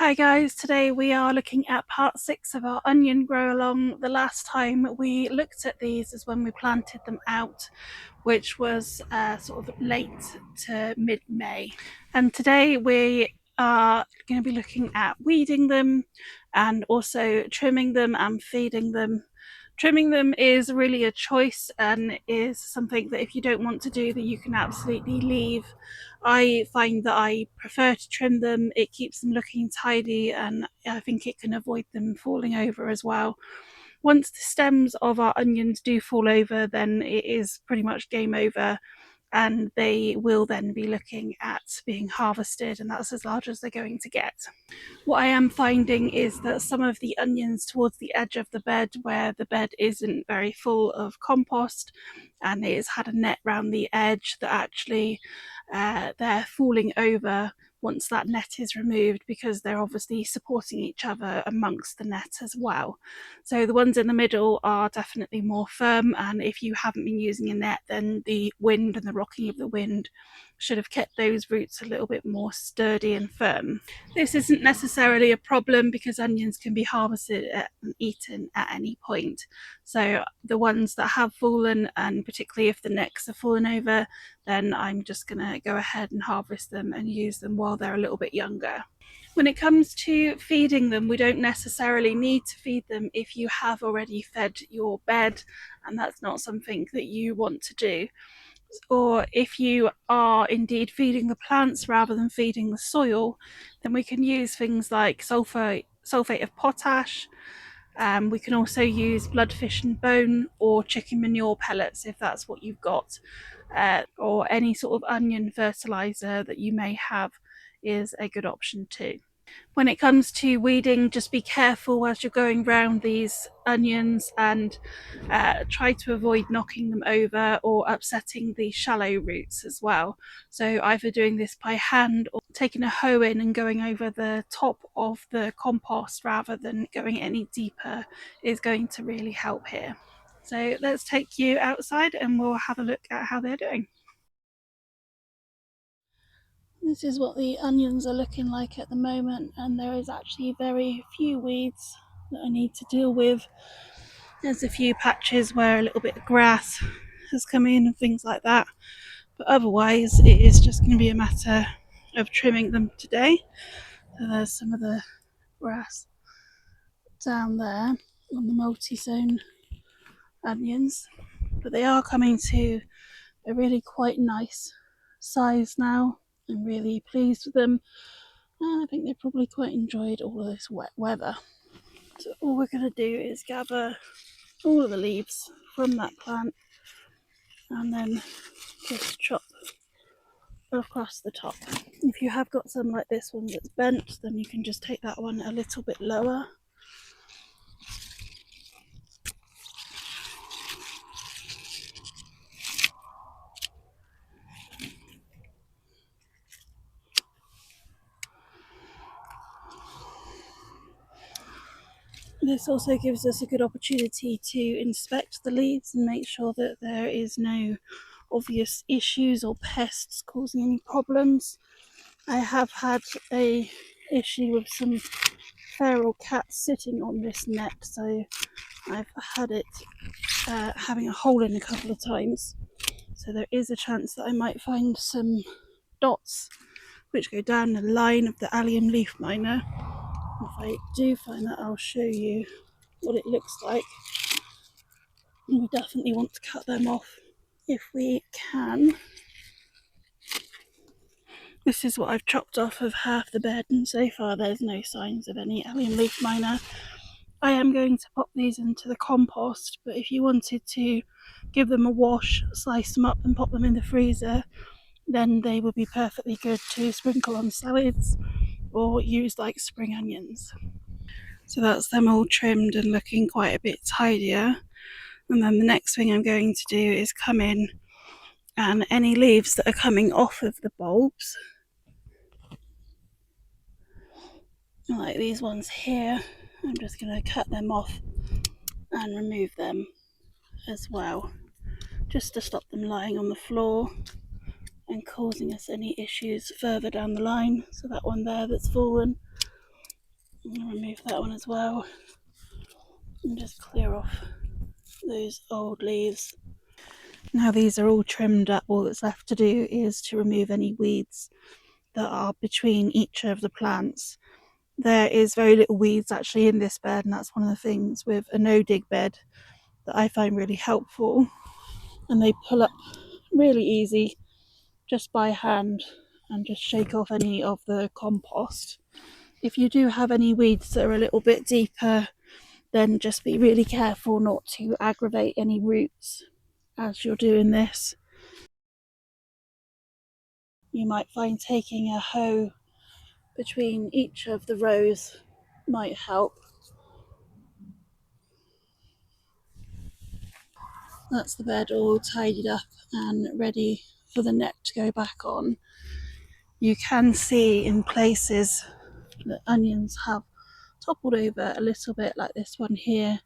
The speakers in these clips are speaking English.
Hi guys, today we are looking at part 6 of our onion grow along. The last time we looked at these is when we planted them out, which was sort of late to mid-May. And today we are going to be looking at weeding them and also trimming them and feeding them. Trimming them is really a choice and is something that if you don't want to do, that you can absolutely leave. I find that I prefer to trim them. It keeps them looking tidy and I think it can avoid them falling over as well. Once the stems of our onions do fall over, then it is pretty much game over and they will then be looking at being harvested, and that's as large as they're going to get. What I am finding is that some of the onions towards the edge of the bed, where the bed isn't very full of compost and it's had a net round the edge, that actually they're falling over once that net is removed, because they're obviously supporting each other amongst the net as well. So the ones in the middle are definitely more firm, and if you haven't been using a net, then the wind and the rocking of the wind should have kept those roots a little bit more sturdy and firm. This isn't necessarily a problem because onions can be harvested and eaten at any point. So the ones that have fallen, and particularly if the necks are fallen over, then I'm just going to go ahead and harvest them and use them while they're a little bit younger. When it comes to feeding them, we don't necessarily need to feed them if you have already fed your bed and that's not something that you want to do. Or if you are indeed feeding the plants rather than feeding the soil, then we can use things like sulfate of potash. We can also use bloodfish and bone or chicken manure pellets if that's what you've got, or any sort of onion fertilizer that you may have is a good option too. When it comes to weeding, just be careful as you're going round these onions and try to avoid knocking them over or upsetting the shallow roots as well. So either doing this by hand or taking a hoe in and going over the top of the compost rather than going any deeper is going to really help here. So let's take you outside and we'll have a look at how they're doing. This is what the onions are looking like at the moment, and there is actually very few weeds that I need to deal with. There's a few patches where a little bit of grass has come in and things like that, but otherwise it is just going to be a matter of trimming them today. So there's some of the grass down there on the multi-zone onions, but they are coming to a really quite nice size now. I'm really pleased with them. I think they probably quite enjoyed all of this wet weather. So all we're going to do is gather all of the leaves from that plant and then just chop across the top. If you have got some like this one that's bent, then you can just take that one a little bit lower. This also gives us a good opportunity to inspect the leaves and make sure that there is no obvious issues or pests causing any problems. I have had a issue with some feral cats sitting on this net, so I've had it having a hole in a couple of times. So there is a chance that I might find some dots which go down the line of the allium leaf miner. If I do find that, I'll show you what it looks like. And we definitely want to cut them off if we can. This is what I've chopped off of half the bed, and so far there's no signs of any allium leaf miner. I am going to pop these into the compost, but if you wanted to give them a wash, slice them up and pop them in the freezer, then they would be perfectly good to sprinkle on salads or use like spring onions. So that's them all trimmed and looking quite a bit tidier. And then the next thing I'm going to do is come in, and any leaves that are coming off of the bulbs, like these ones here, I'm just going to cut them off and remove them as well, just to stop them lying on the floor and causing us any issues further down the line. So that one there that's fallen, I'll remove that one as well and just clear off those old leaves. Now these are all trimmed up. All that's left to do is to remove any weeds that are between each of the plants. There is very little weeds actually in this bed, and that's one of the things with a no dig bed that I find really helpful. And they pull up really easy just by hand and just shake off any of the compost. If you do have any weeds that are a little bit deeper, then just be really careful not to aggravate any roots as you're doing this. You might find taking a hoe between each of the rows might help. That's the bed all tidied up and ready for the net to go back on. You can see in places that onions have toppled over a little bit, like this one here,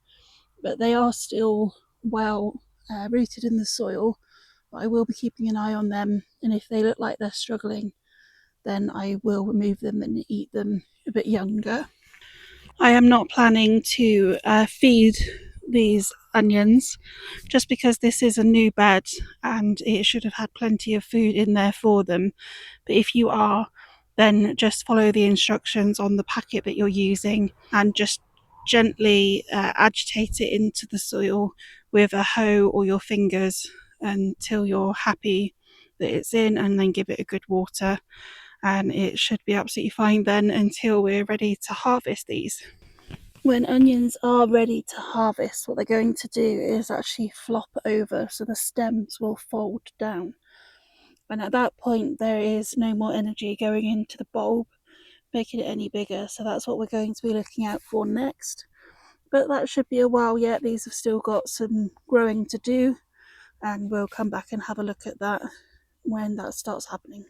but they are still well rooted in the soil. But I will be keeping an eye on them, and if they look like they're struggling, then I will remove them and eat them a bit younger. I am not planning to feed these onions just because this is a new bed and it should have had plenty of food in there for them. But if you are, then just follow the instructions on the packet that you're using and just gently agitate it into the soil with a hoe or your fingers until you're happy that it's in, and then give it a good water, and it should be absolutely fine then until we're ready to harvest these. When onions are ready to harvest, what they're going to do is actually flop over, so the stems will fold down. And at that point, there is no more energy going into the bulb, making it any bigger. So that's what we're going to be looking out for next. But that should be a while yet. These have still got some growing to do, and we'll come back and have a look at that when that starts happening.